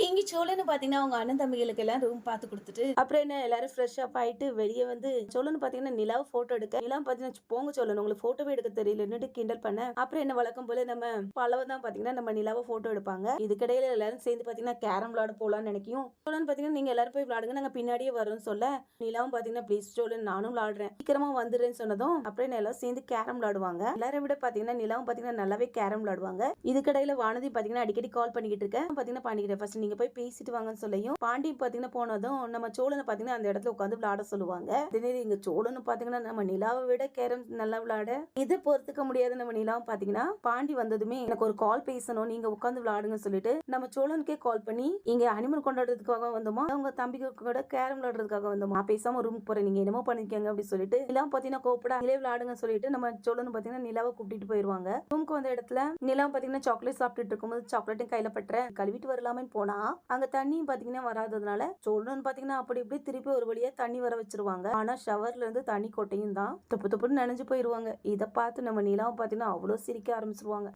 இங்க சோழன்னு பாத்தீங்கன்னா அவங்க அண்ணன் தம்பிகளுக்கு எல்லாம் ரூம் பார்த்து கொடுத்துட்டு அப்புறம் என்ன எல்லாரும் ஃப்ரெஷ் அப் ஆயிட்டு வெளியே வந்து சோழன்னு பாத்தீங்கன்னா நிலாவை போட்டோ எடுக்க நிலா பாத்தீங்கன்னா போங்க சோழன் உங்களுக்கு போட்டோவே எடுக்க தெரியலன்னு கிண்டல் பண்ண அப்புறம் என்ன வழக்கம் போல நம்ம பலவை தான் பாத்தீங்கன்னா நம்ம நிலாவை போட்டோ எடுப்பாங்க. இதுக்கிடையில எல்லாரும் சேர்ந்து பாத்தீங்கன்னா கேரம் விளையாட போலாம்னு நினைக்கும். சோழன் பாத்தீங்கன்னா நீங்க எல்லாரும் போய் விளையாடுங்க நாங்க பின்னாடியே வரோம்னு சொல்ல நிலாவும் பாத்தீங்கன்னா ப்ளீஸ் சோழன் நானும் விளையாடுறேன் சீக்கிரமா வந்துடுறேன்னு சொன்னதும் அப்புறம் எல்லாரும் சேர்ந்து கேரம் விளையாடுவாங்க. எல்லாரும் விட பாத்தீங்கன்னா நிலாவும் பாத்தீங்கன்னா நல்லாவே கேரம் விளையாடுவாங்க. இதுக்கிடையில வானதி பாத்தீங்கன்னா அடிக்கடி கால் பண்ணிக்கிட்டு இருக்க பாத்தீங்கன்னா பண்ணிக்கிட்டேன் ஃபர்ஸ்ட் நீங்க போய் பேசிட்டு வாங்கன்னு சொல்லியும் பாண்டி பாத்தீங்கன்னா போனதும் நம்ம சோழனை பாத்தீங்கன்னா அந்த இடத்துல உட்காந்து விளையாட சொல்லுவாங்க. இங்க சோழனை பாத்தீங்கன்னா நம்ம நிலாவை விட கேரம் நல்லா விளையாட இது பொறுத்துக்க முடியாது. நம்ம நிலாவும் பாத்தீங்கன்னா பாண்டி வந்ததுமே எனக்கு ஒரு கால் பேசணும் நீங்க உட்காந்து விளையாடுங்க சொல்லிட்டு நம்ம சோழனுக்கே கால் பண்ணி இங்க அனிமல் கொண்டாடுறதுக்காக வந்தோமா உங்க தம்பிக்கு கூட கேரம் விளையாடுறதுக்காக வந்தோமா பேசாம ரூம் போறேன் நீங்க என்னமோ பண்ணிக்கங்க அப்படின்னு சொல்லிட்டு நிலாவும் பாத்தீங்கன்னா கோப்படா நிலவே விளையாடுங்க சொல்லிட்டு நம்ம சோழன் பாத்தீங்கன்னா நிலாவை கூப்பிட்டு போயிருவாங்க. ரூமுக்கு வந்த இடத்துல நிலாவும் பாத்தீங்கன்னா சாக்லேட் சாப்பிட்டுட்டு இருக்கும்போது சாக்லேட்டும் கையில பற்ற கழுவிட்டு வரலாமே போனா அங்க தண்ணியும் பாத்தீங்கன்னா வராததுனால சோழன் பாத்தீங்கன்னா அப்படி இப்படி திருப்பி ஒரு வழியா தண்ணி வர வச்சிருவாங்க. ஆனா ஷவர்ல இருந்து தண்ணி கொட்டையும் தான் துப்பு துப்புன்னு நனைஞ்சு போயிருவாங்க. இதை பார்த்து நம்ம நிலாவை பாத்தீங்கன்னா அவ்வளவு சிரிக்க ஆரம்பிச்சிருவாங்க.